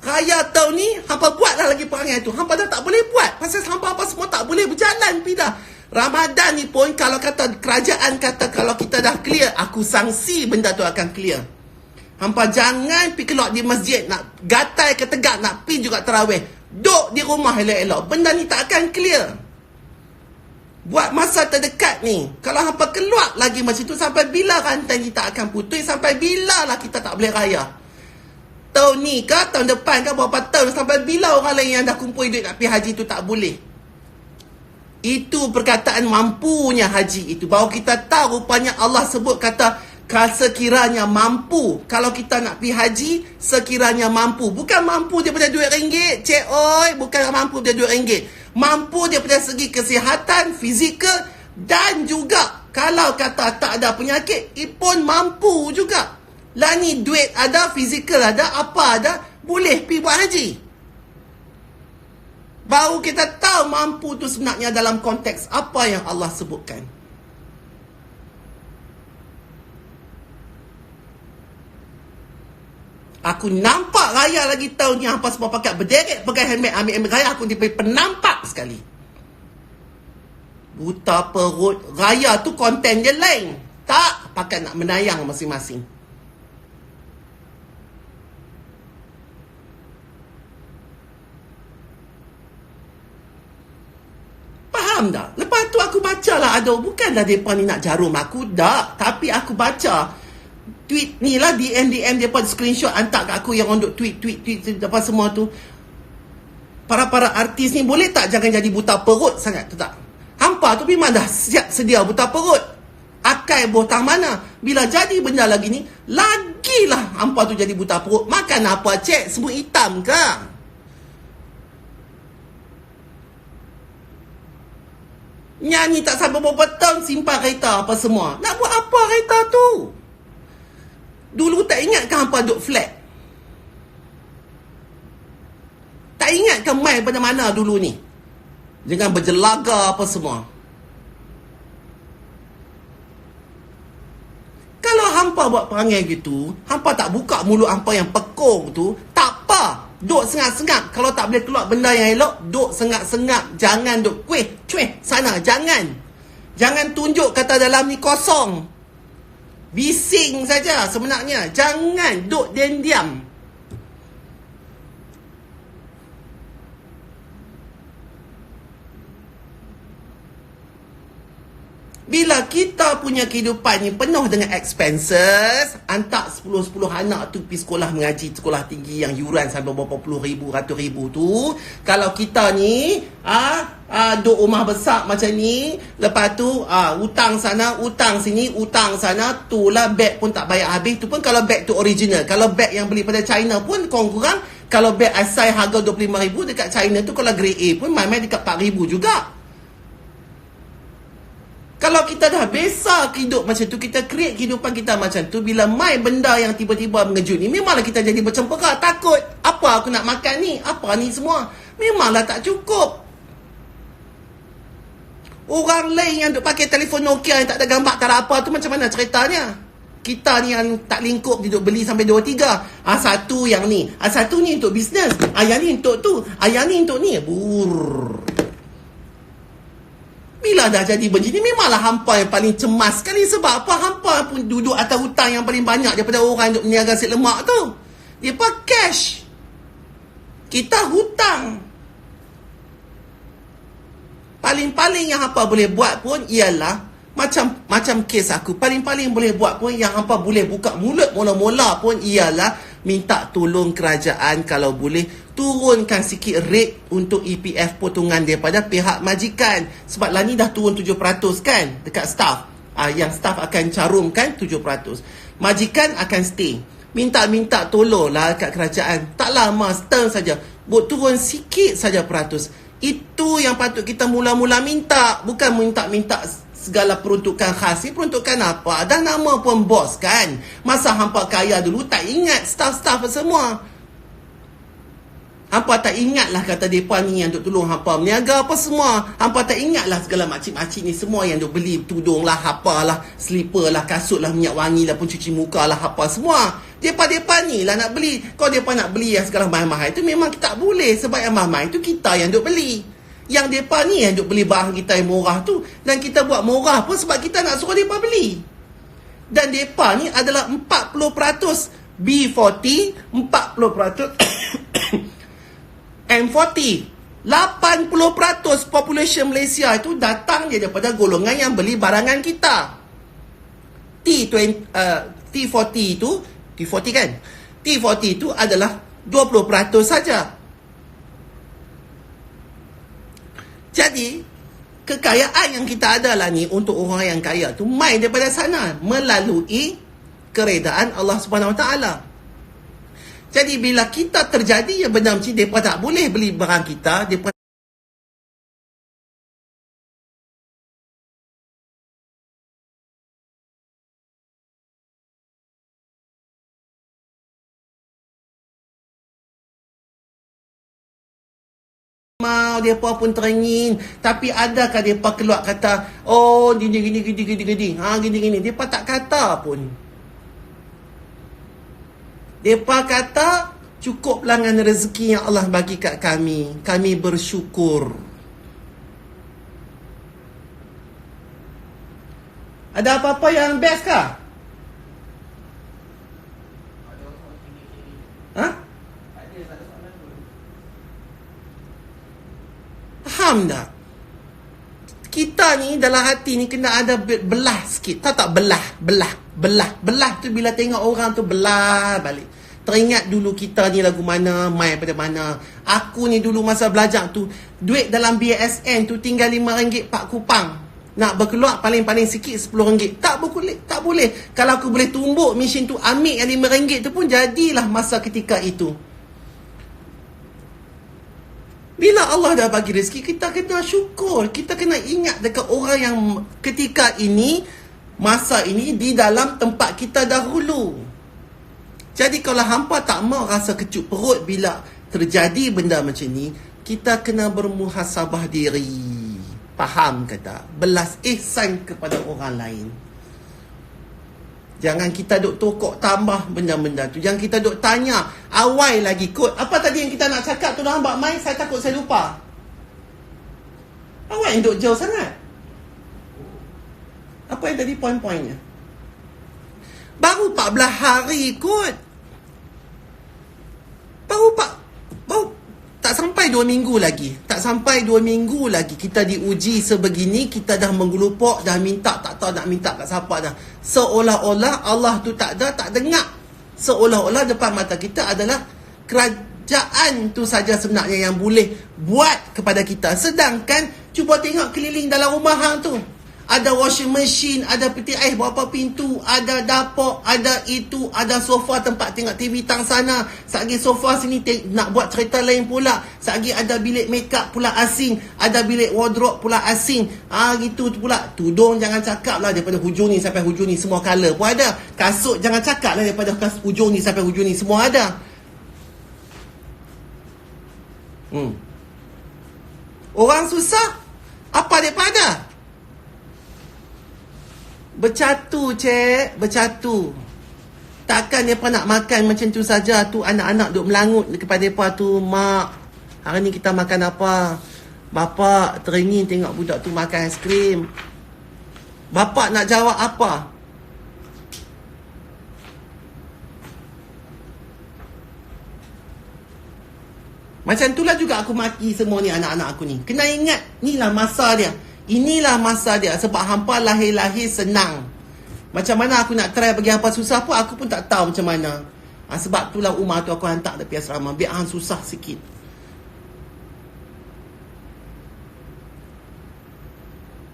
Raya tahun ni, hampa buatlah lagi perangai tu. Hampa dah tak boleh buat. Pasal hampa apa semua tak boleh berjalan pindah. Ramadan ni pun, kalau kata kerajaan kata kalau kita dah clear, aku sangsi benda tu akan clear. Hampa jangan pergi keluar di masjid, nak gatai ke tegak, nak pergi juga tarawih. Duk di rumah elok-elok. Benda ni tak akan clear. Buat masa terdekat ni, kalau hampa keluar lagi macam tu, sampai bila rantai ni tak akan putus? Sampai bila lah kita tak boleh raya? Tahun ni ke, tahun depan ke, berapa tahun? Sampai bila orang lain yang dah kumpul duit nak pergi haji tu tak boleh? Itu perkataan mampunya haji itu. Baru kita tahu rupanya Allah sebut kata sekiranya mampu. Kalau kita nak pergi haji, sekiranya mampu. Bukan mampu daripada duit ringgit, cik oi. Bukan mampu daripada duit ringgit. Mampu daripada segi kesihatan, fizikal dan juga kalau kata tak ada penyakit, pun mampu juga. Lah ni duit ada, fizikal ada, apa ada, boleh pergi buat haji. Baru kita tahu mampu tu sebenarnya dalam konteks apa yang Allah sebutkan. Aku nampak raya lagi tahun ni hampa semua pakai berderet pegang helmet ambil raya, aku dipergi penampak sekali. Buta perut. Raya tu konten dia lain. Tak pakai nak menayang masing-masing. Faham tak? Lepas tu aku baca lah, aduh, bukanlah mereka ni nak jarum aku, tak. Tapi aku baca tweet ni lah, DM mereka screenshot hantar kat aku yang orang duk tweet apa semua tu. Para artis ni boleh tak jangan jadi buta perut sangat tu tak? Hampa tu memang dah siap sedia buta perut. Akai botang mana? Bila jadi benda lagi ni, lagilah hampa tu jadi buta perut. Makan apa cek? Semua hitam ke? Nyanyi tak sampai berapa tahun simpan kereta apa semua. Nak buat apa kereta tu? Dulu tak ingat ke hampa duduk flat? Tak ingat ke main mana-mana dulu ni? Dengan berjelaga apa semua. Kalau hampa buat perangai gitu, hampa tak buka mulut hampa yang pekong tu, tak apa. Duk sengap-sengap. Kalau tak boleh keluar benda yang elok, duk sengap-sengap. Jangan duk cueh sana. Jangan tunjuk kata dalam ni kosong. Bising saja sebenarnya. Jangan duk diam. Bila kita punya kehidupan ni penuh dengan expenses, hantar 10 anak tu pergi sekolah mengaji, sekolah tinggi yang yuran sampai berapa puluh ribu, ratus ribu tu. Kalau kita ni duk rumah besar macam ni, lepas tu hutang sana, hutang sini, hutang sana, tu lah beg pun tak bayar habis. Tu pun kalau beg tu original. Kalau beg yang beli pada China pun kurang, kalau beg asal harga 25,000 dekat China tu, kalau grade A pun main-main dekat 4,000 juga. Kalau kita dah biasa hidup macam tu, kita create kehidupan kita macam tu, bila mai benda yang tiba-tiba mengejut ni, memanglah kita jadi bercempaka, takut. Apa aku nak makan ni? Apa ni semua? Memanglah tak cukup. Orang lain yang duk pakai telefon Nokia yang tak ada gambar, tak ada apa tu, macam mana ceritanya? Kita ni yang tak lingkup, dia duk beli sampai 2-3. Satu yang ni. Satu ni untuk bisnes. Yang ni untuk tu. Yang ni untuk ni. Bila dah jadi begini, memanglah hampa yang paling cemas sekali. Sebab apa? Hampa pun duduk atas hutang yang paling banyak daripada orang yang duk meniaga nasi lemak tu. Dia pun cash. Kita hutang. Paling-paling yang hampa boleh buat pun ialah macam kes aku, paling-paling boleh buat pun yang hampa boleh buka mulut mula-mula pun ialah minta tolong kerajaan kalau boleh turunkan sikit rate untuk EPF potongan daripada pihak majikan. Sebab lah ni dah turun 7% kan dekat staff. Yang staff akan carumkan 7%. Majikan akan stay. Minta tolonglah kat kerajaan. Tak lama, setahun saja. Buat turun sikit saja peratus. Itu yang patut kita mula-mula minta. Bukan minta segala peruntukan khas. Ni peruntukan apa? Dah nama pun bos kan. Masa hampa kaya dulu tak ingat staff-staff semua. Hampa tak ingat lah kata mereka ni yang duk tolong hampa meniaga apa semua. Hampa tak ingat lah segala makcik-makcik ni semua yang duk beli tudung lah, apa lah, slipper lah, kasut lah, minyak wangi lah, pun cuci muka lah, apa semua. Mereka ni lah nak beli. Kalau mereka nak beli yang segala mahal-mahal tu memang kita tak boleh. Sebab yang mahal tu kita yang duk beli. Yang mereka ni yang duk beli barang kita yang murah tu. Dan kita buat murah pun sebab kita nak suruh mereka beli. Dan mereka ni adalah 40% B40, 40% M40. 80% population Malaysia itu datang daripada golongan yang beli barangan kita. T40 itu, T40 kan? T40 itu adalah 20% saja. Jadi, kekayaan yang kita ada lah ni untuk orang yang kaya tu main daripada sana melalui keredaan Allah Subhanahu Wa Taala. Jadi bila kita terjadi yang benda macam ni, mereka tak boleh beli barang kita, mereka mau, mereka pun teringin. Tapi adakah mereka keluar kata, oh gini. Gini. Mereka tak kata pun. Mereka kata, cukuplah dengan rezeki yang Allah bagi kat kami. Kami bersyukur. Ada apa-apa yang best kah? Faham tak? Kita ni dalam hati ni kena ada belah sikit. Tahu tak belah tu bila tengok orang tu belah balik. Teringat dulu kita ni lagu mana, main pada mana. Aku ni dulu masa belajar tu, duit dalam BSN tu tinggal RM5 4 kupang. Nak berkeluar paling-paling sikit RM10. Tak boleh. Kalau aku boleh tumbuk mesin tu, ambil yang RM5 tu pun jadilah masa ketika itu. Bila Allah dah bagi rezeki, kita kena syukur. Kita kena ingat dekat orang yang ketika ini, masa ini di dalam tempat kita dahulu. Jadi kalau hampa tak mau rasa kecut perut bila terjadi benda macam ni, kita kena bermuhasabah diri. Faham ke tak? Belas ihsan kepada orang lain. Jangan kita duk tokok tambah benda-benda tu. Jangan kita duk tanya awal lagi kot. Apa tadi yang kita nak cakap tu dah hambak main, saya takut saya lupa. Awal yang duk jauh sangat. Apa yang tadi poin-poinnya? Baru 14 hari kot. Baru tak sampai sampai 2 minggu lagi. Tak sampai 2 minggu lagi kita diuji sebegini, kita dah menggelupok, dah minta, tak tahu nak minta kat siapa dah. Seolah-olah Allah tu tak ada, tak dengar. Seolah-olah depan mata kita adalah kerajaan tu saja sebenarnya yang boleh buat kepada kita. Sedangkan cuba tengok keliling dalam rumah hang tu. Ada washing machine, ada peti ais berapa pintu, ada dapur, ada itu, ada sofa tempat tengok TV tang sana. Sagi sofa sini nak buat cerita lain pula. Sagi ada bilik makeup pula asing, ada bilik wardrobe pula asing. Gitu pula. Tudung jangan cakap lah daripada hujung ni sampai hujung ni semua color pun ada. Kasut jangan cakap lah daripada hujung ni sampai hujung ni semua ada. Orang susah apa daripada? Bercatu, cik. Bercatu. Takkan mereka nak makan macam tu saja. Tu anak-anak duk melangut kepada mereka tu. Mak, hari ni kita makan apa? Bapak teringin tengok budak tu makan aiskrim. Bapak nak jawab apa? Macam itulah juga aku maki semua ni anak-anak aku ni. Kena ingat, inilah masa dia. Inilah masa dia. Sebab hampa lahir-lahir senang. Macam mana aku nak try bagi hampa susah pun, aku pun tak tahu macam mana. Sebab itulah Umar tu aku hantar tepi asrama. Biar hang susah sikit.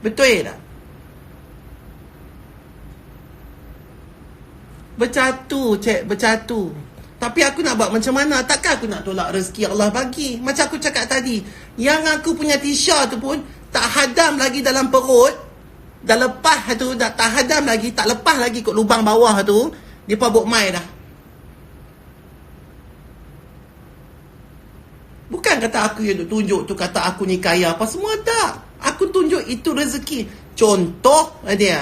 Betul tak? Bercatu, cik. Bercatu. Tapi aku nak buat macam mana? Takkan aku nak tolak rezeki Allah bagi. Macam aku cakap tadi. Yang aku punya tisha tu pun tak hadam lagi dalam perut. Dah lepas tu, dah tak hadam lagi, tak lepas lagi kat lubang bawah tu. Dia pun buat mai dah. Bukan kata aku yang tunjuk tu, kata aku ni kaya apa semua, tak. Aku tunjuk itu rezeki. Contoh dia.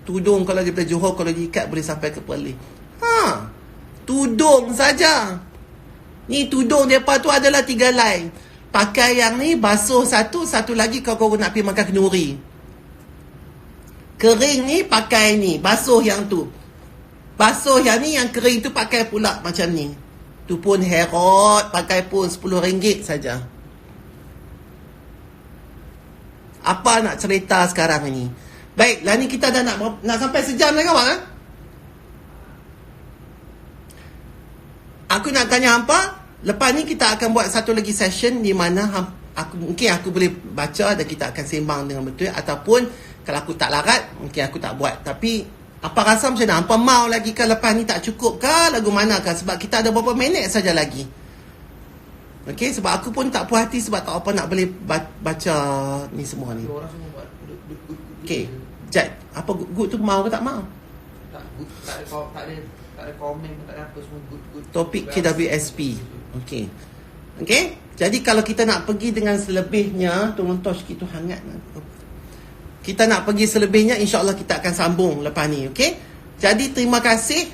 Tudung kalau daripada Johor, kalau diikat boleh sampai ke Perlis. Tudung saja. Ni tudung mereka tu adalah 3 line. Pakai yang ni, basuh satu, satu lagi kau nak pergi makan kenduri. Kering ni pakai ni, basuh yang tu. Basuh yang ni, yang kering tu pakai pula macam ni. Tu pun herot, pakai pun RM10 saja. Apa nak cerita sekarang ni? Baiklah, ni kita dah nak sampai sejam dah kawan. Aku nak tanya hampa. Lepas ni kita akan buat satu lagi session di mana mungkin aku boleh baca dan kita akan sembang dengan betul. Ataupun kalau aku tak larat, mungkin aku tak buat. Tapi apa rasa macam mana? Hampa mau lagi ke lepas ni tak cukup ke? Lagu mana ke? Sebab kita ada beberapa minit saja lagi. Okey, sebab aku pun tak puas hati sebab tak apa nak boleh baca ni semua ni. Okey, Jad, apa good tu mau ke tak mau? Tak good, tak ada komen, tak ada apa, semua good. Topik KWSP. Okey. Okey, jadi kalau kita nak pergi dengan selebihnya, tolong tosh kita hangat. Kita nak pergi selebihnya, insya-Allah kita akan sambung lepas ni, okey? Jadi terima kasih.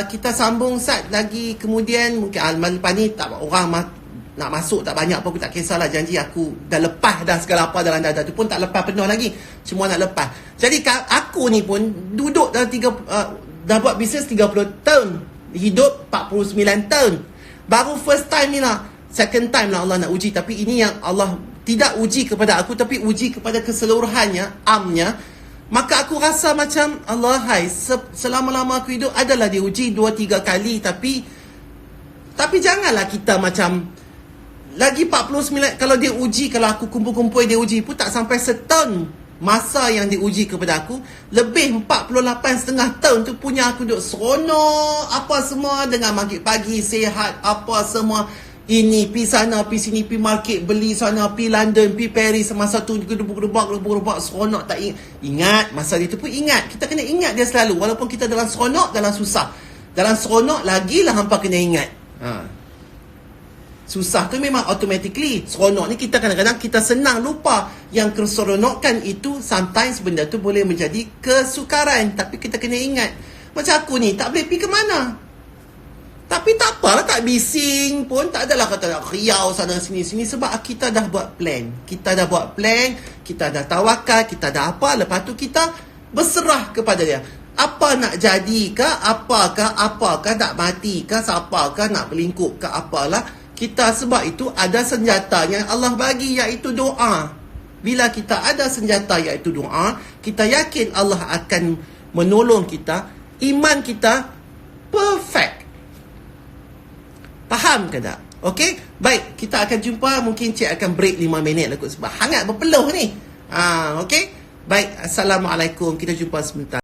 Kita sambung sat lagi kemudian, mungkin lepas ni tak orang nak masuk tak banyak pun aku tak kisahlah. Janji aku dah lepas dah segala apa dalam dada tu pun tak lepas penuh lagi. Semua nak lepas. Jadi aku ni pun duduk dalam dah buat bisnes 30 tahun. Hidup 49 tahun. Baru first time ni lah. Second time lah Allah nak uji. Tapi ini yang Allah tidak uji kepada aku, tapi uji kepada keseluruhannya, amnya. Maka aku rasa macam Allah, hai, selama-lama aku hidup adalah diuji 2-3 kali. Tapi janganlah kita macam lagi 49, kalau dia uji, kalau aku kumpul-kumpul dia uji pun tak sampai setahun masa yang diuji kepada aku. Lebih 48,5 tahun tu punya aku duduk seronok apa semua dengan maghrib pagi, sihat apa semua. Ini pi sana, pi sini, pi market, beli sana, pi London, pi Paris. Masa tu gedebuk-gedebuk seronok tak ingat. Masa itu pun ingat. Kita kena ingat dia selalu. Walaupun kita dalam seronok, dalam susah. Dalam seronok lagilah hampa kena ingat. Susah tu memang automatically. Seronok ni kita kadang-kadang kita senang lupa. Yang keseronokan itu sometimes benda tu boleh menjadi kesukaran. Tapi kita kena ingat. Macam aku ni tak boleh pergi ke mana. Tapi tak apalah, tak bising pun. Tak adalah kata nak riau sana sini-sini. Sebab kita dah buat plan. Kita dah buat plan. Kita dah tawakal. Kita dah apa. Lepas tu kita berserah kepada dia. apa nak jadikah, apakah nak matikah, siapakah nak berlingkupkah, apalah. Kita sebab itu ada senjata yang Allah bagi, iaitu doa. Bila kita ada senjata iaitu doa, kita yakin Allah akan menolong kita. Iman kita perfect. Faham ke tak? Okey? Baik, kita akan jumpa. Mungkin Cik akan break 5 minit lah kot, sebab hangat berpeluh ni. Okey? Baik, Assalamualaikum. Kita jumpa sebentar.